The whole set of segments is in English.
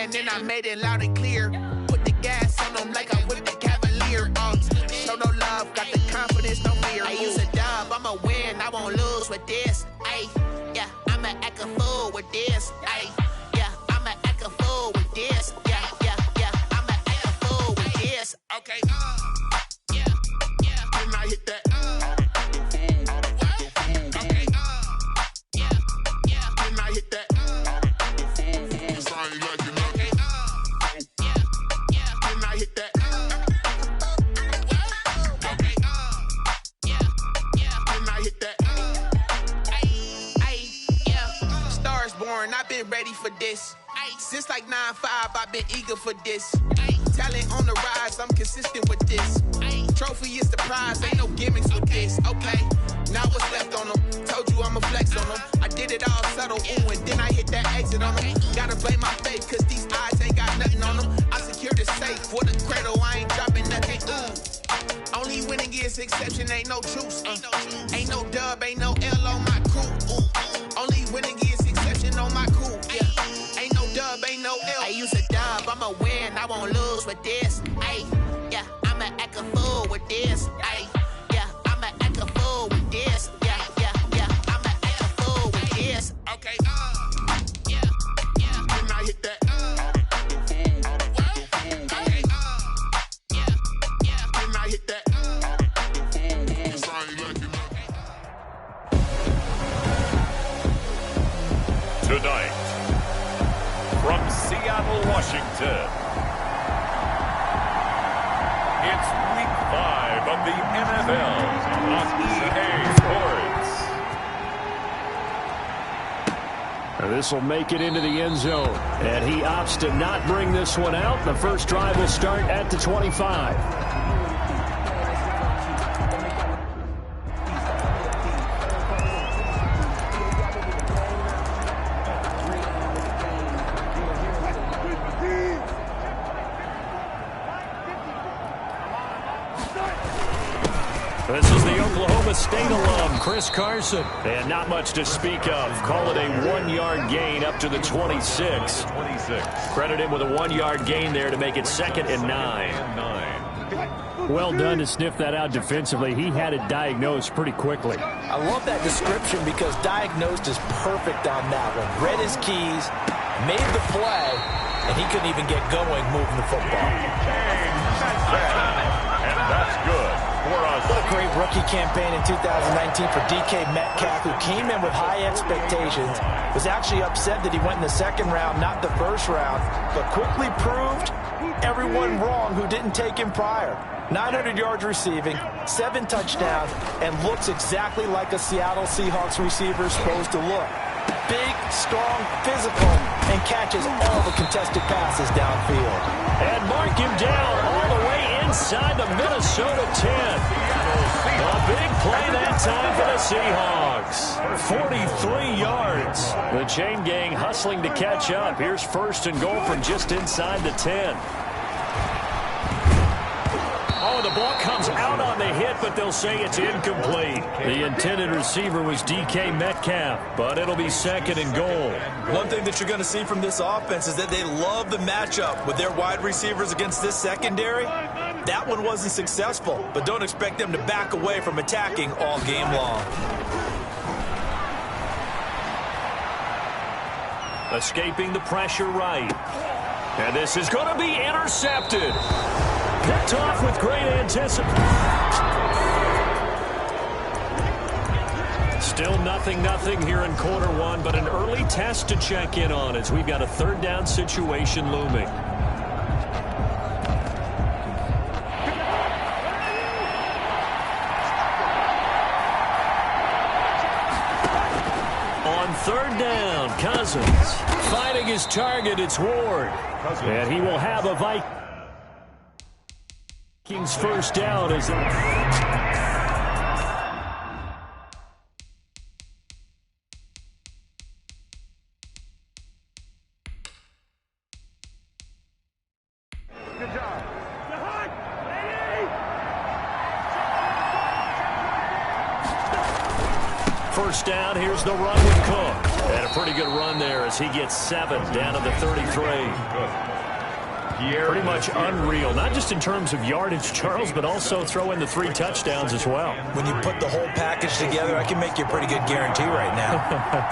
and then I made it loud and clear. Put the gas on them like I whipped the Cavalier. Show no love, got the confidence, no fear. I use a dub, I'ma win, I won't lose with this. Ay, yeah, I'ma act a fool with this. Ay, yeah, I'ma act a fool with this. Yeah, yeah, yeah, I'ma act a fool with this. Okay, yeah, yeah, then I hit that. Okay, yeah, yeah, then I hit that. I've been ready for this. Since like 9-5, I've been eager for this. Talent on the rise, I'm consistent with this. Trophy is the prize, ain't no gimmicks with this. Okay, now what's left on them? Told you I'ma flex on them. I did it all subtle, ooh, and then I hit that exit on them. Gotta blame my faith, cause these eyes ain't got nothing on them. I secured the safe for the cradle, I ain't dropping nothing, ooh. Only winning is exception, ain't no truce. Ain't no dub, ain't no L on my crew, ooh. Only winning is exception on my cool, yeah. Ain't no dub, ain't no L. I use a dub, I'ma win, I won't lose with this. Ay, yeah, I'ma act a fool with this. Ay, yeah, I'ma act a fool with this. Yeah, yeah, yeah, I'ma act a fool with this. Okay, yeah, yeah, then I hit that. Okay, yeah, yeah, then I hit that. Tonight, from Seattle, Washington, it's Week 5 of the NFL on EA Sports. This will make it into the end zone, and he opts to not bring this one out. The first drive will start at the 25. This is the Oklahoma State alum, Chris Carson. And not much to speak of. Call it a 1-yard gain up to the 26. Credit him with a 1-yard gain there to make it 2nd and 9. Well done to sniff that out defensively. He had it diagnosed pretty quickly. I love that description because diagnosed is perfect on that one. Read his keys, made the play, and he couldn't even get going moving the football. And that's good. What a great rookie campaign in 2019 for DK Metcalf, who came in with high expectations, was actually upset that he went in the 2nd round, not the 1st round, but quickly proved everyone wrong who didn't take him prior. 900 yards receiving, 7 touchdowns, and looks exactly like a Seattle Seahawks receiver is supposed to look. Big, strong, physical, and catches all the contested passes downfield. And mark him down all the way inside the Minnesota 10. A big play that time for the Seahawks. 43 yards. The chain gang hustling to catch up. Here's 1st and goal from just inside the 10. Oh, the ball comes out on the hit, but they'll say it's incomplete. The intended receiver was DK Metcalf, but it'll be 2nd and goal. One thing that you're going to see from this offense is that they love the matchup with their wide receivers against this secondary. That one wasn't successful, but don't expect them to back away from attacking all game long. Escaping the pressure right. And this is going to be intercepted. Picked off with great anticipation. Still 0-0 here in Q1, but an early test to check in on as we've got a 3rd down situation looming. On 3rd down, Cousins finding his target. It's Ward. And he will have a Vikings first down as first down. Here's the run with Cook. And a pretty good run there as he gets 7 down to the 33. Pretty much unreal, not just in terms of yardage, Charles, but also throw in the 3 touchdowns as well. When you put the whole package together, I can make you a pretty good guarantee right now.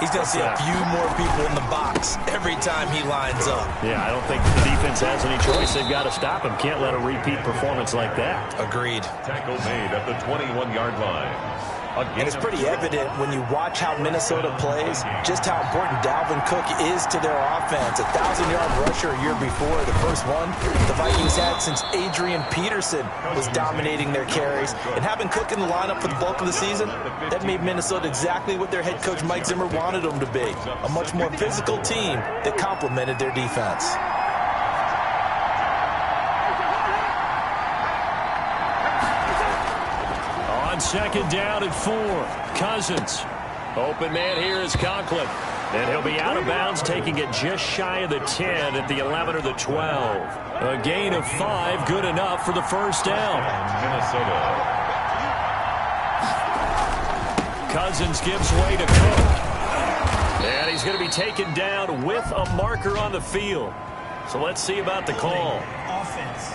He's going to see a few more people in the box every time he lines up. Yeah, I don't think the defense has any choice. They've got to stop him. Can't let a repeat performance like that. Agreed. Tackle made at the 21-yard line. And it's pretty evident when you watch how Minnesota plays, just how important Dalvin Cook is to their offense. 1,000-yard rusher a year before, the first one the Vikings had since Adrian Peterson was dominating their carries. And having Cook in the lineup for the bulk of the season, that made Minnesota exactly what their head coach Mike Zimmer wanted them to be. A much more physical team that complemented their defense. Second down and 4. Cousins. Open man here is Conklin. And he'll be out of bounds, taking it just shy of the 10 at the 11 or the 12. A gain of 5, good enough for the first down. Minnesota. Cousins gives way to Cook. And he's going to be taken down with a marker on the field. So let's see about the call. Offense.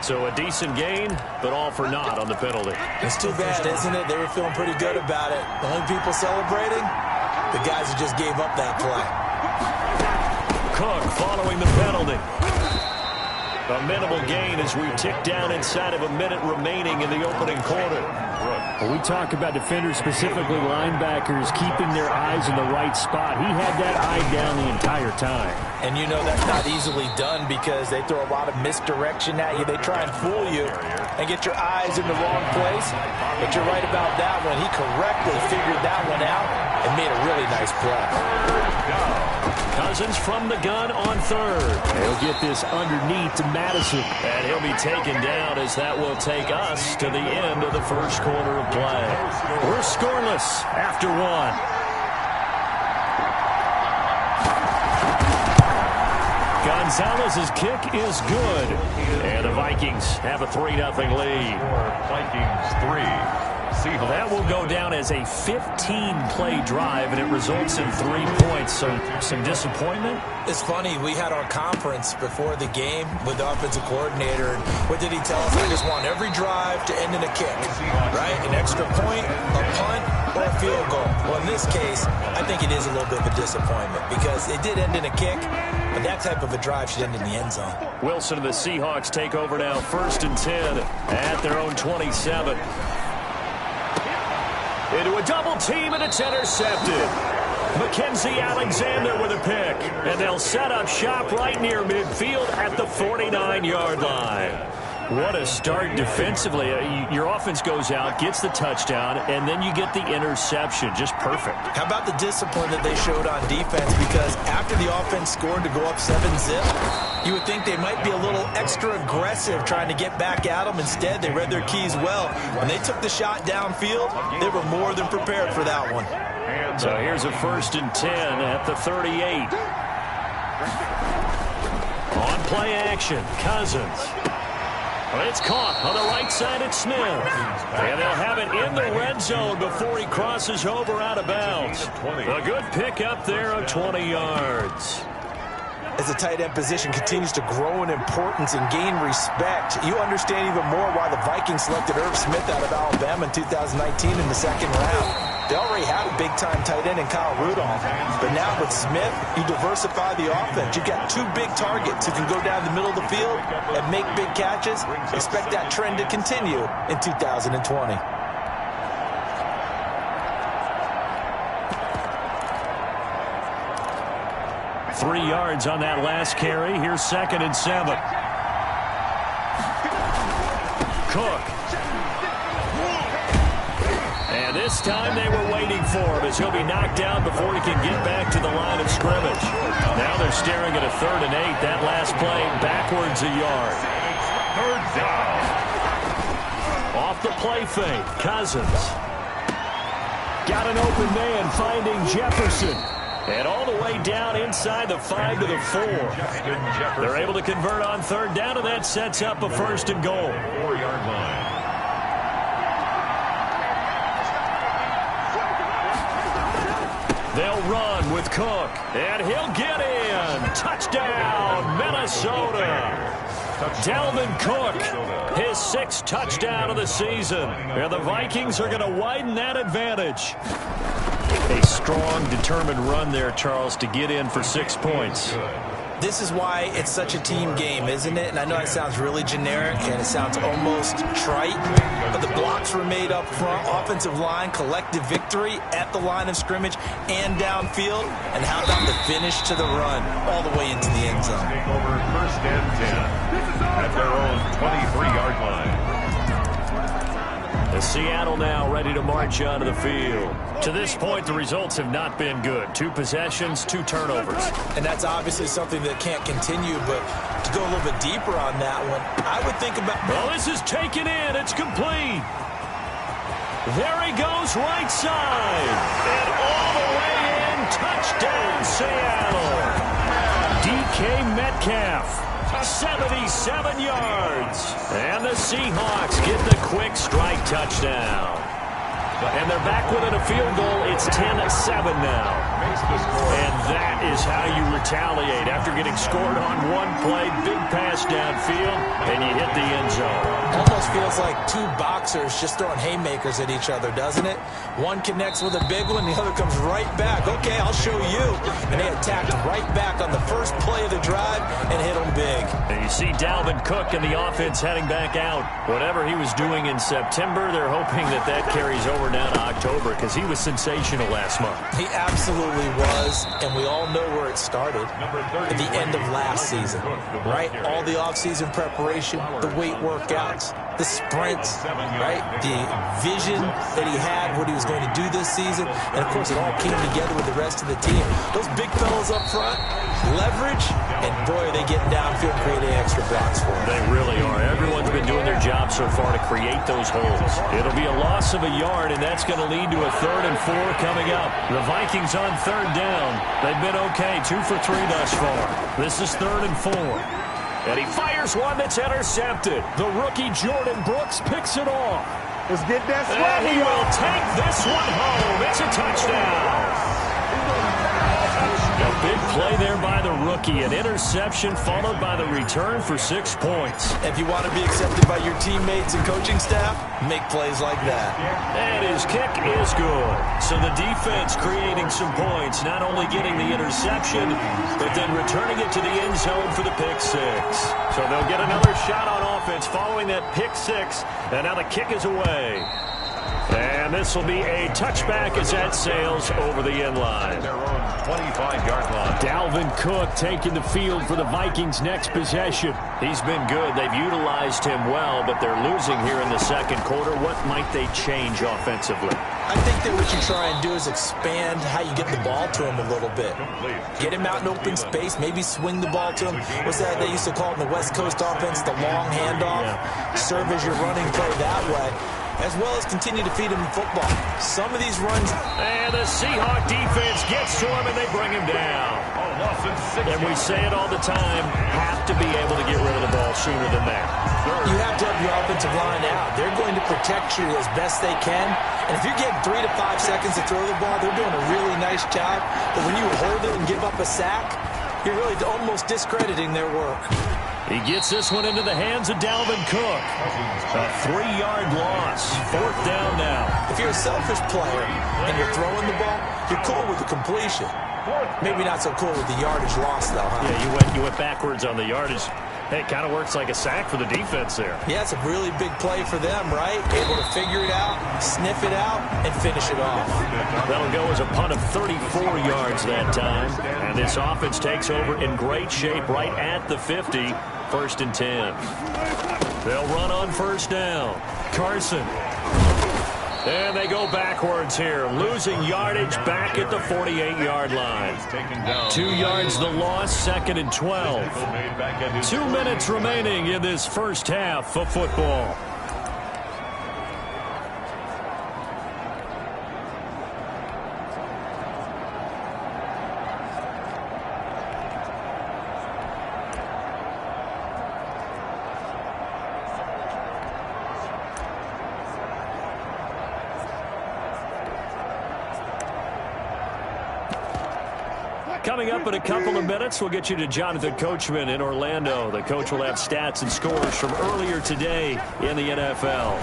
So a decent gain, but all for naught on the penalty. It's too bad, isn't it? They were feeling pretty good about it. The only people celebrating, the guys who just gave up that play. Cook following the penalty. A minimal gain as we tick down inside of a minute remaining in the opening quarter. Well, we talk about defenders, specifically linebackers, keeping their eyes in the right spot. He had that eye down the entire time. And you know that's not easily done because they throw a lot of misdirection at you. They try and fool you and get your eyes in the wrong place. But you're right about that one. He correctly figured that one out and made a really nice play. Cousins from the gun on third. He'll get this underneath to Madison. And he'll be taken down as that will take us to the end of the first quarter of play. We're scoreless after 1. Gonzalez's kick is good. And the Vikings have a 3-0 lead. Vikings 3. Seahawks. That will go down as a 15-play drive, and it results in 3 points. So some disappointment? It's funny. We had our conference before the game with the offensive coordinator. And what did he tell us? I just want every drive to end in a kick, right? An extra point, a punt, or a field goal. Well, in this case, I think it is a little bit of a disappointment because it did end in a kick, but that type of a drive should end in the end zone. Wilson and the Seahawks take over now, 1st and 10 at their own 27. Into a double team, and it's intercepted. Mackenzie Alexander with a pick. And they'll set up shop right near midfield at the 49-yard line. What a start defensively. Your offense goes out, gets the touchdown, and then you get the interception. Just perfect. How about the discipline that they showed on defense? Because after the offense scored to go up 7-zip, you would think they might be a little extra aggressive trying to get back at them. Instead, they read their keys well. When they took the shot downfield, they were more than prepared for that one. So here's a 1st and 10 at the 38. On play action, Cousins. It's caught on the right side at Smith. And they'll have it in the red zone before he crosses over out of bounds. A good pickup there of 20 yards. As the tight end position continues to grow in importance and gain respect, you understand even more why the Vikings selected Irv Smith out of Alabama in 2019 in the 2nd round. They already had a big-time tight end in Kyle Rudolph. But now with Smith, you diversify the offense. You've got 2 big targets who can go down the middle of the field and make big catches. Expect that trend to continue in 2020. 3 yards on that last carry. Here's 2nd and 7. Cook. And this time they were waiting for him as he'll be knocked down before he can get back to the line of scrimmage. Now they're staring at a 3rd and 8. That last play backwards a yard. 3rd down. Off the play fake, Cousins. Got an open man finding Jefferson. And all the way down inside the 5 to the 4. They're able to convert on 3rd down, and that sets up a 1st and goal. 4-yard line. They'll run with Cook, and he'll get in. Touchdown, Minnesota. Dalvin Cook, his 6th touchdown of the season. And the Vikings are going to widen that advantage. A strong, determined run there, Charles, to get in for 6 points. This is why it's such a team game, isn't it? And I know it sounds really generic and it sounds almost trite, but the blocks were made up front, offensive line, collective victory at the line of scrimmage and downfield. And how about the finish to the run all the way into the end zone? Take over 1st and 10 at their own 23-yard line. As Seattle now ready to march onto the field. To this point, the results have not been good. 2 possessions, 2 turnovers. And that's obviously something that can't continue, but to go a little bit deeper on that one, I would think about... Well, this is taken in. It's complete. There he goes, right side. And all the way in, touchdown, Seattle. DK Metcalf. 77 yards. And the Seahawks get the quick strike touchdown. And they're back within a field goal. It's 10-7 now. And that is how you retaliate after getting scored on one play, big pass downfield, and you hit the end zone. Almost feels like 2 boxers just throwing haymakers at each other, doesn't it? One connects with a big one, the other comes right back. Okay, I'll show you. And they attacked right back on the first play of the drive and hit them big. And you see Dalvin Cook and the offense heading back out. Whatever he was doing in September, they're hoping that that carries over now to October because he was sensational last month. He absolutely was, and we all know where it started at the end of last season, right? All the offseason preparation, the weight workouts, the sprints, right? The vision that he had, what he was going to do this season, and of course it all came together with the rest of the team. Those big fellas up front, leverage, and boy, are they getting downfield, creating extra blocks for them. They really are. Everyone's been doing their job so far to create those holes. It'll be a loss of a yard, and that's going to lead to a 3rd and 4 coming up. The Vikings on 3rd down. They've been okay, 2 for 3 thus far. This is 3rd and 4. And he fires one that's intercepted. The rookie Jordan Brooks picks it off. Let's get that And swag. he will take this one home. It's a touchdown. A big play there by the rookie. An interception followed by the return for 6 points. If you want to be accepted by your teammates and coaching staff, make plays like that. And his kick is good. So the defense creating some points, not only getting the interception, but then returning it to the end zone for the pick 6. So they'll get another shot on offense following that pick 6. And now the kick is away. And this will be a touchback as that sails over the end line. Their own 25-yard line. Dalvin Cook taking the field for the Vikings' next possession. He's been good. They've utilized him well, but they're losing here in the 2nd quarter. What might they change offensively? I think that what you try and do is expand how you get the ball to him a little bit. Get him out in open space, maybe swing the ball to him. What's that they used to call in the West Coast offense, the long handoff? Yeah. Serve as your running play that way, as well as continue to feed him football. Some of these runs... And the Seahawk defense gets to him, and they bring him down. And we say it all the time, have to be able to get rid of the ball sooner than that. You have to have your offensive line out. They're going to protect you as best they can. And if you're getting 3 to 5 seconds to throw the ball, they're doing a really nice job. But when you hold it and give up a sack, you're really almost discrediting their work. He gets this one into the hands of Dalvin Cook. A 3-yard loss. 4th down now. If you're a selfish player and you're throwing the ball, you're cool with the completion. Maybe not so cool with the yardage loss, though, huh? Yeah, you went backwards on the yardage. Hey, it kind of works like a sack for the defense there. Yeah, it's a really big play for them, right? Able to figure it out, sniff it out, and finish it off. That'll go as a punt of 34 yards that time. And this offense takes over in great shape right at the 50. 1st and 10. They'll run on 1st down. Carson. And they go backwards here, losing yardage back at the 48-yard line. 2 yards the loss, 2nd and 12. 2 minutes remaining in this first half of football. Coming up in a couple of minutes, we'll get you to Jonathan Coachman in Orlando. The coach will have stats and scores from earlier today in the NFL.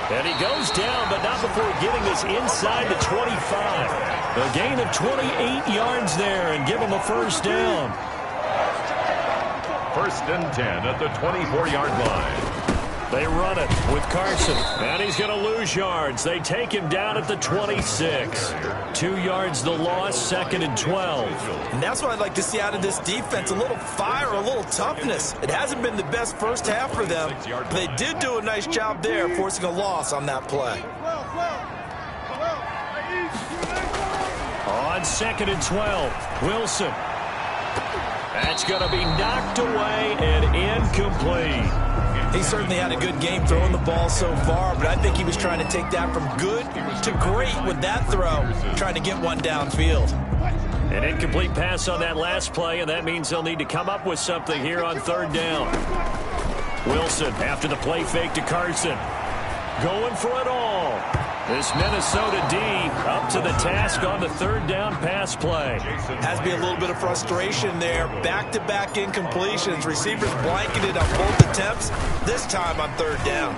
And he goes down, but not before getting this inside the 25. A gain of 28 yards there and give him a first down. First and 10 at the 24-yard line. They run it with Carson, and he's going to lose yards. They take him down at the 26. 2 yards the loss, second and 12. And that's what I'd like to see out of this defense, a little fire, a little toughness. It hasn't been the best first half for them, but they did do a nice job there, forcing a loss on that play. On second and 12, Wilson. That's going to be knocked away and incomplete. He certainly had a good game throwing the ball so far, but I think he was trying to take that from good to great with that throw, trying to get one downfield. An incomplete pass on that last play, and that means they'll need to come up with something here on third down. Wilson after the play fake to Carson. Going for it all. This Minnesota D up to the task on the third down pass play. Has to be a little bit of frustration there. Back-to-back incompletions. Receivers blanketed on both attempts, this time on third down.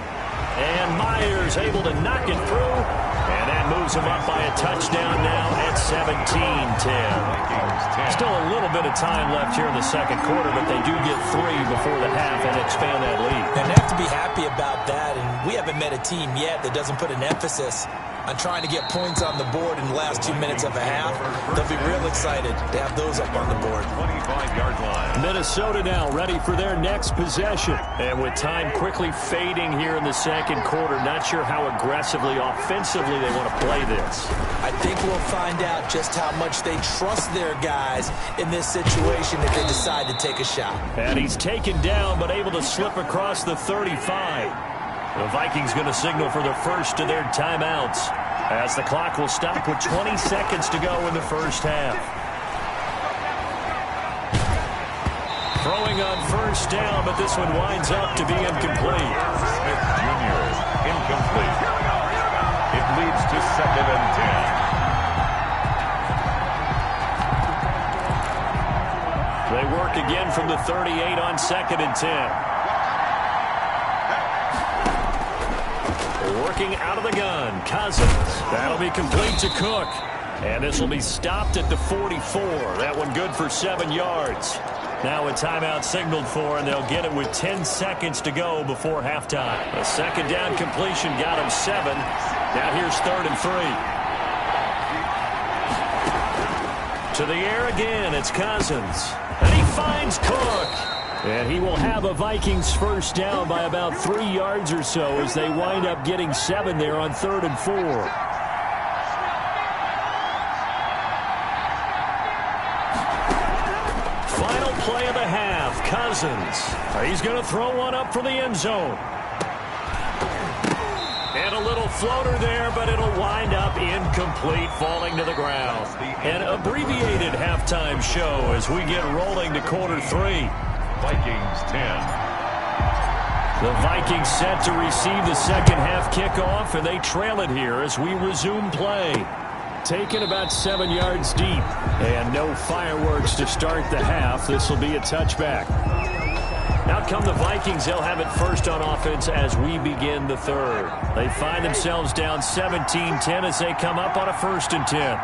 And Myers able to knock it through. And that moves him up by a touchdown now at 17-10. Still a little bit of time left here in the second quarter, but they do get 3 before the half and expand that lead. And they have to be happy about that, and we haven't met a team yet that doesn't put an emphasis on trying to get points on the board in the last 2 minutes of a half. They'll be real excited to have those up on the board. 25-yard line. Minnesota now ready for their next possession. And with time quickly fading here in the second quarter, not sure how aggressively, offensively they want to play this. I think we'll find out just how much they trust their guys in this situation if they decide to take a shot. And he's taken down but able to slip across the 35. The Vikings going to signal for the first of their timeouts as the clock will stop with 20 seconds to go in the first half. Throwing on first down, but this one winds up to be incomplete. Smith Jr. incomplete. It leads to second and 10. They work again from the 38 on second and 10. Working out of the gun, Cousins. That'll be complete to Cook. And this will be stopped at the 44. That one good for 7 yards. Now a timeout signaled for, and they'll get it with 10 seconds to go before halftime. A second down completion got him 7. Now here's third and 3. To the air again, it's Cousins. And he finds Cook. And he will have a Vikings first down by about 3 yards or so as they wind up getting 7 there on third and 4. Final play of the half, Cousins. He's going to throw one up for the end zone. And a little floater there, but it'll wind up incomplete, falling to the ground. An abbreviated halftime show as we get rolling to quarter 3. Vikings 10. The Vikings set to receive the second half kickoff, and they trail it here as we resume play. Taken about 7 yards deep, and no fireworks to start the half. This will be a touchback. Out come the Vikings. They'll have it first on offense as we begin the third. They find themselves down 17-10 as they come up on a first and 10.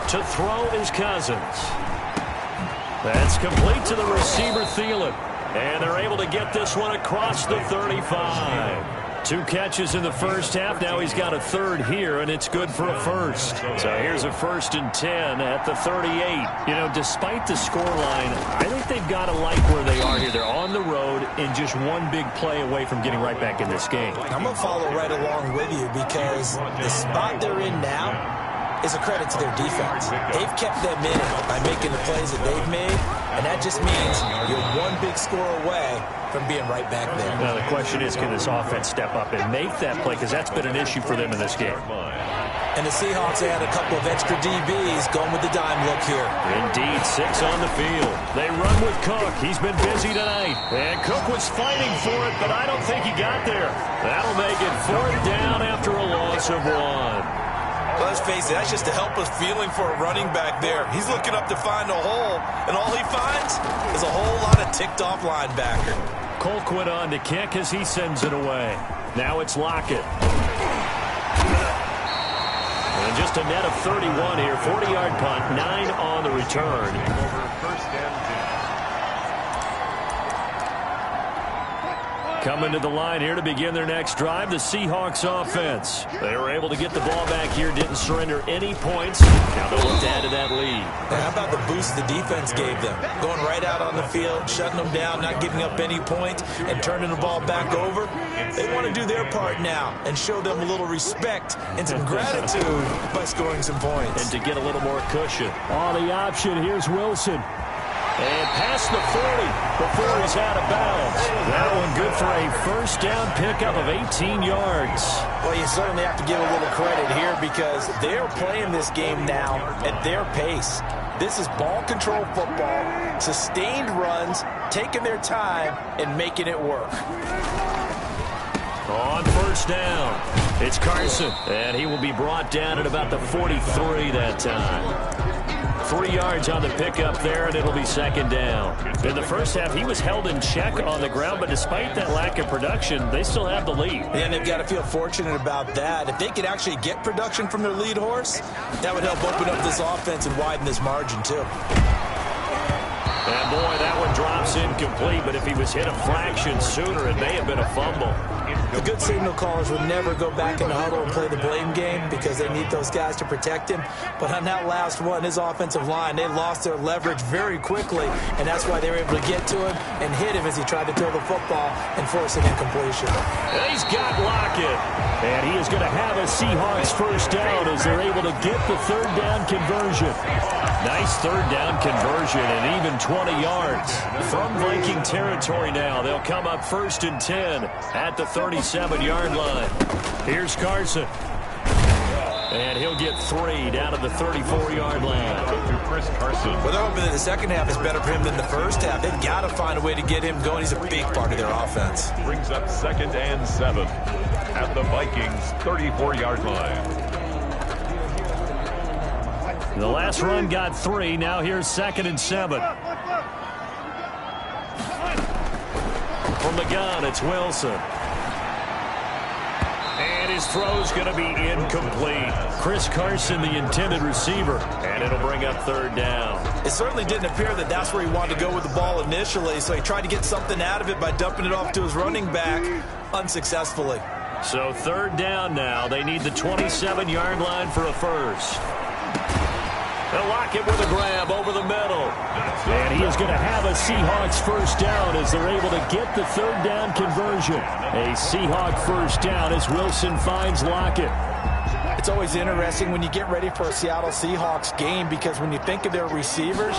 To throw is Cousins. That's complete to the receiver, Thielen. And they're able to get this one across the 35. 2 catches in the first half. Now he's got a third here, and it's good for a first. So here's a first and 10 at the 38. You know, despite the scoreline, I think they've got to like where they are here. They're on the road and just one big play away from getting right back in this game. I'm going to follow right along with you because the spot they're in now is a credit to their defense. They've kept them in it by making the plays that they've made, and that just means you're one big score away from being right back there. Now the question is, can this offense step up and make that play? Because that's been an issue for them in this game. And the Seahawks add a couple of extra DBs going with the dime look here. Indeed, 6 on the field. They run with Cook. He's been busy tonight. And Cook was fighting for it, but I don't think he got there. That'll make it 4th down after a loss of 1. Well, let's face it, that's just a helpless feeling for a running back there. He's looking up to find a hole, and all he finds is a whole lot of ticked-off linebacker. Colquitt on to kick as he sends it away. Now it's Lockett. And just a net of 31 here. 40-yard punt, 9 on the return. Coming to the line here to begin their next drive, the Seahawks offense. They were able to get the ball back here, didn't surrender any points. Now they'll look to add to that lead. And how about the boost the defense gave them? Going right out on the field, shutting them down, not giving up any points, and turning the ball back over. They want to do their part now and show them a little respect and some gratitude by scoring some points. And to get a little more cushion. On the option, here's Wilson. And past the 40 before he's out of bounds. That one good for a first down pickup of 18 yards. Well, you certainly have to give a little credit here because they're playing this game now at their pace. This is ball control football, sustained runs, taking their time and making it work. On first down, it's Carson, and he will be brought down at about the 43 that time. 3 yards on the pickup there, and it'll be 2nd down. In the first half, he was held in check on the ground, but despite that lack of production, they still have the lead. And they've got to feel fortunate about that. If they could actually get production from their lead horse, that would help open up this offense and widen this margin, too. And boy, that one drops incomplete, but if he was hit a fraction sooner, it may have been a fumble. The good signal callers would never go back in the huddle and play the blame game because they need those guys to protect him. But on that last one, his offensive line, they lost their leverage very quickly, and that's why they were able to get to him and hit him as he tried to throw the football and force an incompletion. And he's got Lockett. And he is going to have a Seahawks first down as they're able to get the 3rd down conversion. Nice 3rd down conversion and even 20 yards. From Viking territory now, they'll come up 1st and 10 at the 37-yard line. Here's Carson. And he'll get 3 down to the 34-yard line. Chris Carson. Well, they're hoping that the second half is better for him than the first half. They've got to find a way to get him going. He's a big part of their offense. Brings up 2nd and 7 at the Vikings' 34-yard line. The last run got 3. Now here's 2nd and 7. From the gun, it's Wilson. And his throw's going to be incomplete. Chris Carson, the intended receiver, and it'll bring up 3rd down. It certainly didn't appear that that's where he wanted to go with the ball initially, so he tried to get something out of it by dumping it off to his running back unsuccessfully. So 3rd down now. They need the 27-yard line for a first. They'll lock it with a grab over the middle. And he is going to have a Seahawks first down as they're able to get the 3rd down conversion. A Seahawk first down as Wilson finds Lockett. It's always interesting when you get ready for a Seattle Seahawks game because when you think of their receivers,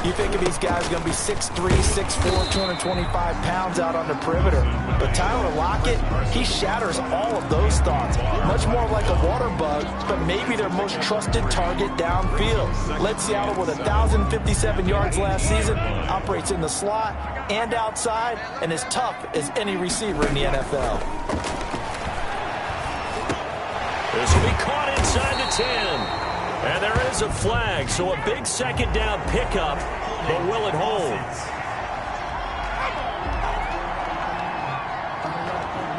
you think of these guys going to be 6'3", 6'4", 225 pounds out on the perimeter. But Tyler Lockett, he shatters all of those thoughts. Much more like a water bug, but maybe their most trusted target downfield. Led Seattle with 1,057 yards last season, operates in the slot and outside, and as tough as any receiver in the NFL. This will be caught inside the 10. And there is a flag, so a big 2nd down pickup, but will it hold?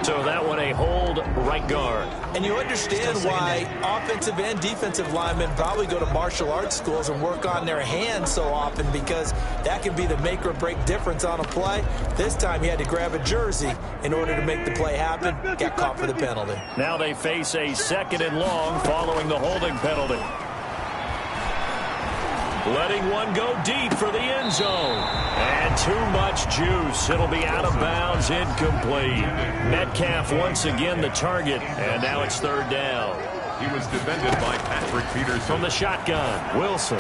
So that one a hold right guard. And you understand why offensive and defensive linemen probably go to martial arts schools and work on their hands so often because that can be the make or break difference on a play. This time he had to grab a jersey in order to make the play happen. Got caught for the penalty. Now they face a 2nd and long following the holding penalty. Letting one go deep for the end zone. And too much juice. It'll be out of bounds, incomplete. Metcalf once again the target, and now it's 3rd down. He was defended by Patrick Peterson. From the shotgun, Wilson.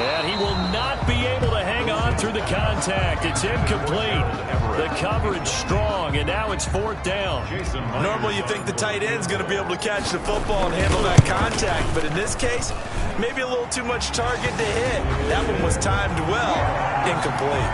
And he will not be able to hang on through the contact. It's incomplete. The coverage strong, and now it's 4th down. Normally you think the tight end's going to be able to catch the football and handle that contact, but in this case, maybe a little too much target to hit. That one was timed well. Incomplete.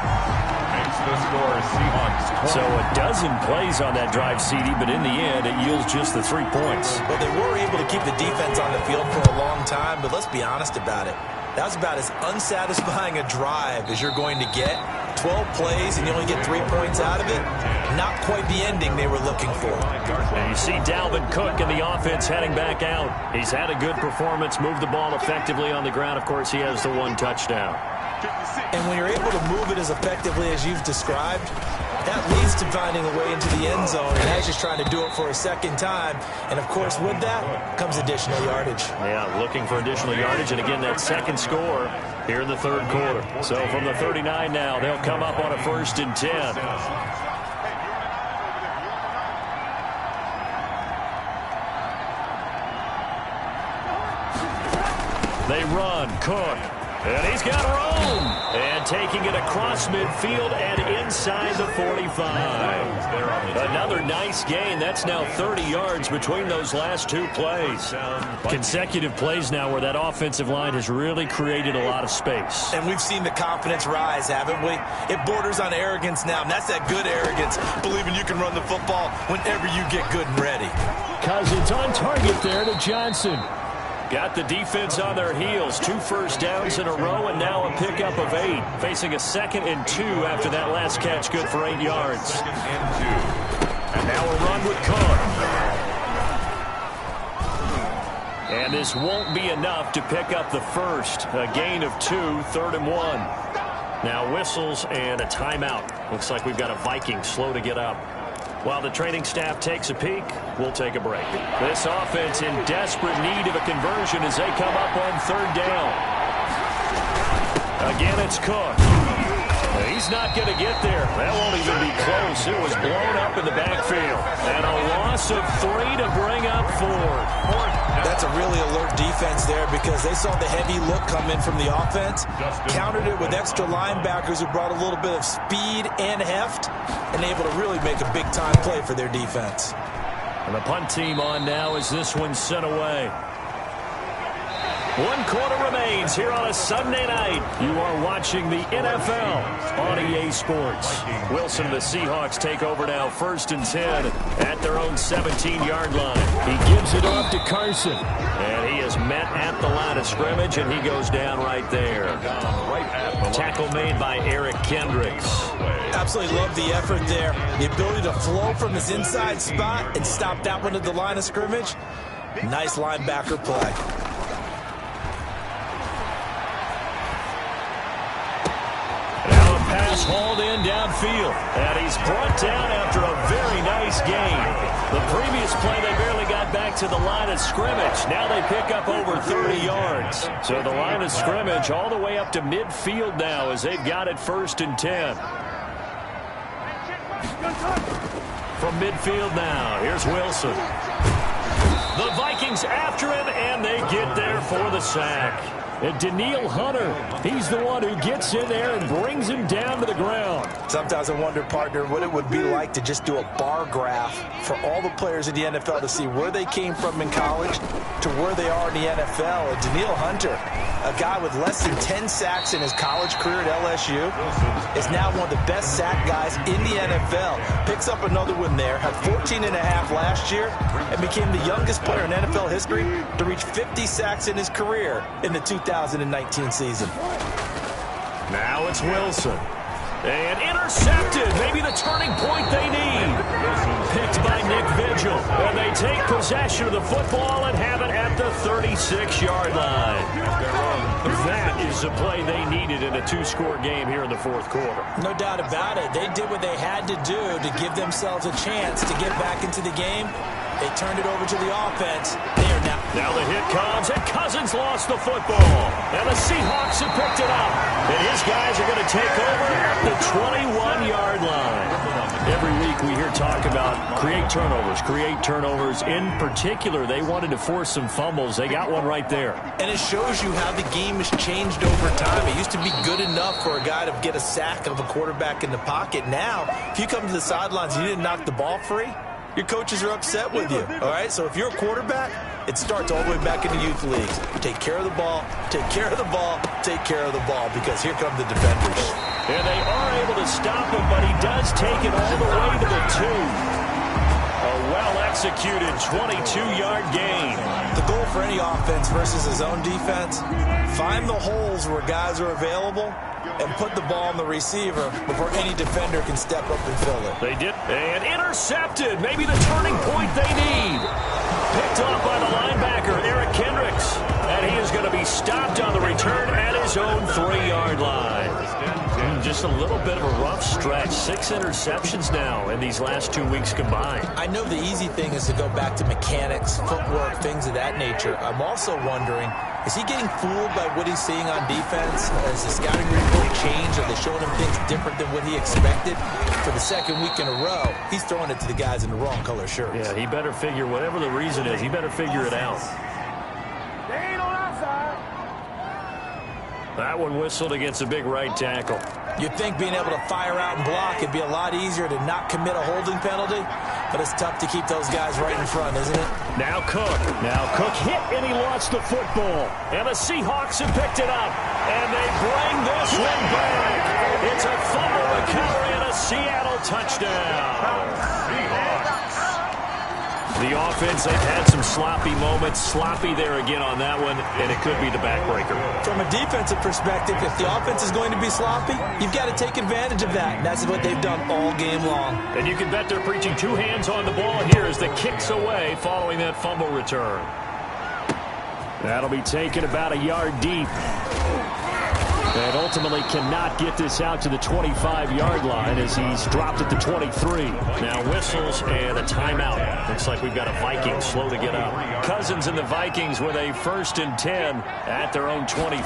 Makes the score Seahawks 20. So a dozen plays on that drive, CD, but in the end, it yields just the 3 points. Well, they were able to keep the defense on the field for a long time, but let's be honest about it. That was about as unsatisfying a drive as you're going to get. 12 plays and you only get 3 points out of it. Not quite the ending they were looking for. And you see Dalvin Cook in the offense heading back out. He's had a good performance, moved the ball effectively on the ground. Of course, he has the 1 touchdown. And when you're able to move it as effectively as you've described, that leads to finding a way into the end zone, and he's just trying to do it for a second time. And, of course, with that comes additional yardage. Yeah, looking for additional yardage, and again, that second score here in the 3rd quarter. So from the 39 now, they'll come up on a 1st and 10. They run, Cook, and he's got room. And taking it across midfield and inside the 45. Another nice gain. That's now 30 yards between those last 2 plays. Consecutive plays now where that offensive line has really created a lot of space. And we've seen the confidence rise, haven't we? It borders on arrogance now, and that's that good arrogance, believing you can run the football whenever you get good and ready. Cousins on target there to Johnson. Got the defense on their heels. 2 first downs in a row, and now a pickup of 8. Facing a 2nd and 2 after that last catch, good for 8 yards. And now a run with Cook. And this won't be enough to pick up the first. A gain of 2, 3rd and 1. Now whistles and a timeout. Looks like we've got a Vikings slow to get up. While the training staff takes a peek, we'll take a break. This offense in desperate need of a conversion as they come up on 3rd down. Again, it's Cook. He's not going to get there. That won't even be close. It was blown up in the backfield. And a loss of 3 to bring up 4. That's a really alert defense there because they saw the heavy look come in from the offense, countered it with extra linebackers who brought a little bit of speed and heft, and able to really make a big-time play for their defense. And the punt team on now as this one's sent away. 1 quarter remains here on a Sunday night. You are watching the NFL on EA Sports. Wilson, the Seahawks take over now, 1st and 10 at their own 17-yard line. He gives it off to Carson. And he is met at the line of scrimmage, and he goes down right there. Tackle made by Eric Kendricks. Absolutely love the effort there. The ability to flow from his inside spot and stop that one at the line of scrimmage. Nice linebacker play. Pass hauled in downfield, and he's brought down after a very nice gain. The previous play, they barely got back to the line of scrimmage. Now they pick up over 30 yards. So the line of scrimmage all the way up to midfield now as they've got it 1st and 10. From midfield now, here's Wilson. The Vikings after him, and they get there for the sack. And Danielle Hunter, he's the one who gets in there and brings him down to the ground. Sometimes I wonder, partner, what it would be like to just do a bar graph for all the players in the NFL to see where they came from in college to where they are in the NFL. And Danielle Hunter, a guy with less than 10 sacks in his college career at LSU, is now one of the best sack guys in the NFL. Picks up another one there, had 14 and a half last year, and became the youngest player in NFL history to reach 50 sacks in his career in the 2019 season. Now it's Wilson. And intercepted. Maybe the turning point they need. Picked by Nick Vigil. And they take possession of the football and have it at the 36-yard line. That is the play they needed in a 2-score game here in the 4th quarter. No doubt about it. They did what they had to do to give themselves a chance to get back into the game. They turned it over to the offense. They are now the hit comes, and Cousins lost the football. And the Seahawks have picked it up. And his guys are going to take over at the 21-yard line. Every week we hear talk about create turnovers, create turnovers. In particular, they wanted to force some fumbles. They got one right there. And it shows you how the game has changed over time. It used to be good enough for a guy to get a sack of a quarterback in the pocket. Now, if you come to the sidelines and you didn't knock the ball free, your coaches are upset with you, all right? So if you're a quarterback, it starts all the way back in the youth leagues. Take care of the ball, take care of the ball, take care of the ball, because here come the defenders. And they are able to stop him, but he does take it all the way to the 2. A well-executed 22-yard gain. The goal for any offense versus his own defense, find the holes where guys are available and put the ball on the receiver before any defender can step up and fill it. They did. And intercepted. Maybe the turning point they need. Picked off by the linebacker, Eric Kendricks. And he is going to be stopped on the return at his own 3-yard line. Just a little bit of a rough stretch. 6 interceptions now in these last 2 weeks combined. I know the easy thing is to go back to mechanics, footwork, things of that nature. I'm also wondering, is he getting fooled by what he's seeing on defense? Has the scouting report changed? Are they showing him things different than what he expected? For the second week in a row, he's throwing it to the guys in the wrong color shirts. Yeah, he better figure, whatever the reason is, he better figure it out. That one whistled against a big right tackle. You'd think being able to fire out and block it'd be a lot easier to not commit a holding penalty, but it's tough to keep those guys right in front, isn't it? Now Cook hit and he lost the football. And the Seahawks have picked it up. And they bring this one back. It's a fumble recovery and a Seattle touchdown. The offense, they've had some sloppy moments. Sloppy there again on that one, and it could be the backbreaker. From a defensive perspective, if the offense is going to be sloppy, you've got to take advantage of that, and that's what they've done all game long. And you can bet they're preaching 2 hands on the ball here as the kick's away following that fumble return. That'll be taken about a yard deep. And ultimately cannot get this out to the 25-yard line as he's dropped at the 23. Now whistles and a timeout. Looks like we've got a Vikings slow to get up. Cousins and the Vikings with a 1st and 10 at their own 23.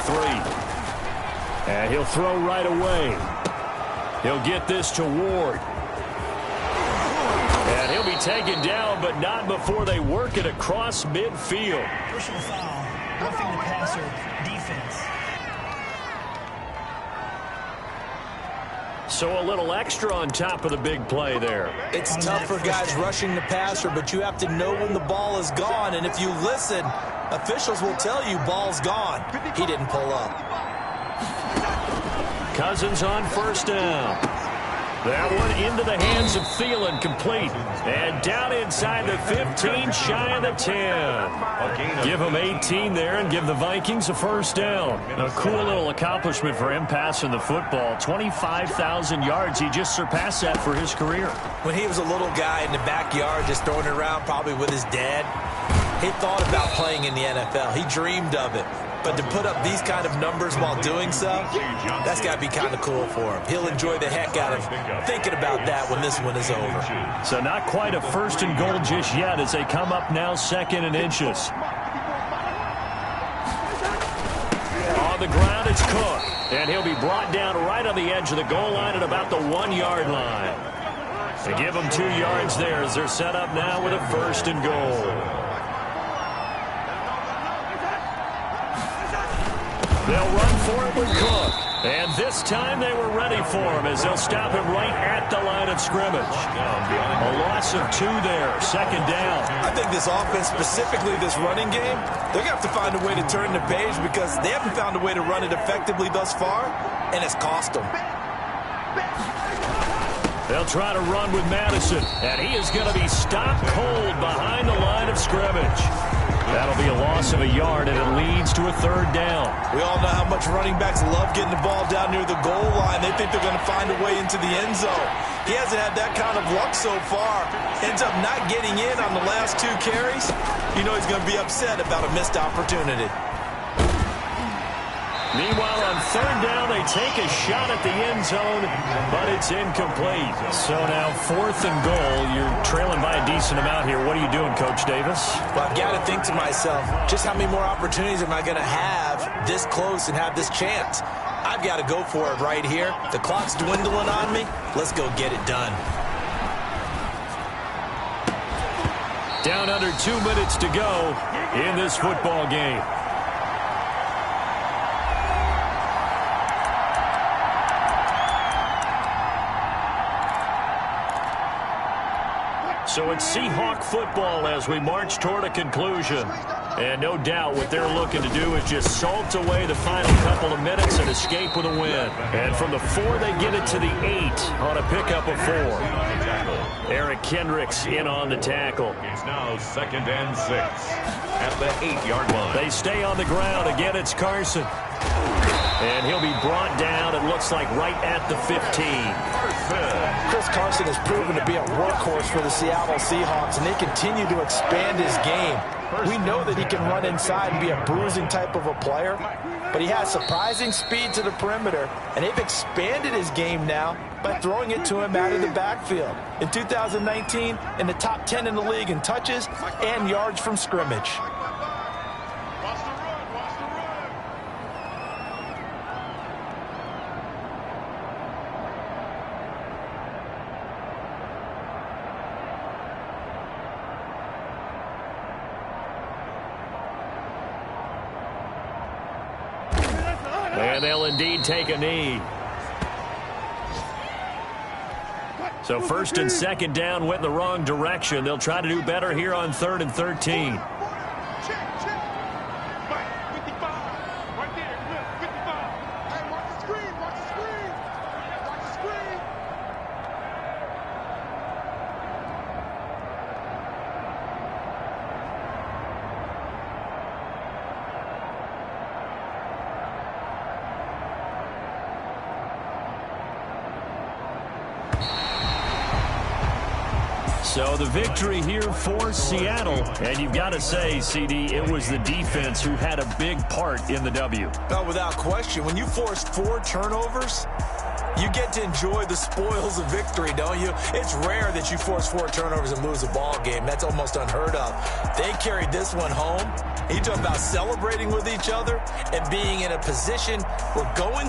And he'll throw right away. He'll get this to Ward. And he'll be taken down, but not before they work it across midfield. Personal foul, roughing the passer, defense. So a little extra on top of the big play there. It's tough for guys rushing the passer, but you have to know when the ball is gone. And if you listen, officials will tell you ball's gone. He didn't pull up. Cousins on 1st down. That one into the hands of Thielen, complete. And down inside the 15, shy of the 10. Give him 18 there and give the Vikings a 1st down. A cool little accomplishment for him passing the football. 25,000 yards. He just surpassed that for his career. When he was a little guy in the backyard just throwing it around probably with his dad, he thought about playing in the NFL. He dreamed of it. But to put up these kind of numbers while doing so, that's got to be kind of cool for him. He'll enjoy the heck out of thinking about that when this one is over. So not quite a 1st and goal just yet as they come up now 2nd and inches. On the ground, it's Cook. And he'll be brought down right on the edge of the goal line at about the 1-yard line. They give him 2 yards there as they're set up now with a 1st and goal. They'll run for it with Cook. And this time they were ready for him as they'll stop him right at the line of scrimmage. A loss of 2 there, 2nd down. I think this offense, specifically this running game, they're going to have to find a way to turn the page because they haven't found a way to run it effectively thus far, and it's cost them. They'll try to run with Madison, and he is going to be stopped cold behind the line of scrimmage. That'll be a loss of a yard, and it leads to a 3rd down. We all know how much running backs love getting the ball down near the goal line. They think they're going to find a way into the end zone. He hasn't had that kind of luck so far. Ends up not getting in on the last 2 carries. You know he's going to be upset about a missed opportunity. Meanwhile, on 3rd down, they take a shot at the end zone, but it's incomplete. So now 4th and goal. You're trailing by a decent amount here. What are you doing, Coach Davis? Well, I've got to think to myself, just how many more opportunities am I going to have this close and have this chance? I've got to go for it right here. The clock's dwindling on me. Let's go get it done. Down under 2 minutes to go in this football game. So it's Seahawk football as we march toward a conclusion. And no doubt what they're looking to do is just salt away the final couple of minutes and escape with a win. And from the 4, they get it to the 8 on a pickup of 4. Eric Kendricks in on the tackle. It's now 2nd and 6 at the 8-yard line. They stay on the ground. Again, it's Carson. And he'll be brought down, it looks like, right at the 15. Chris Carson has proven to be a workhorse for the Seattle Seahawks, and they continue to expand his game. We know that he can run inside and be a bruising type of a player, but he has surprising speed to the perimeter, and they've expanded his game now by throwing it to him out of the backfield. In 2019, in the top 10 in the league in touches and yards from scrimmage. And they'll indeed take a knee. So 1st and 2nd down went in the wrong direction. They'll try to do better here on 3rd and 13. So the victory here for Seattle. And you've got to say, CD, it was the defense who had a big part in the W. No, without question. When you force 4 turnovers, you get to enjoy the spoils of victory, don't you? It's rare that you force 4 turnovers and lose a ball game. That's almost unheard of. They carried this one home. You talk about celebrating with each other and being in a position where going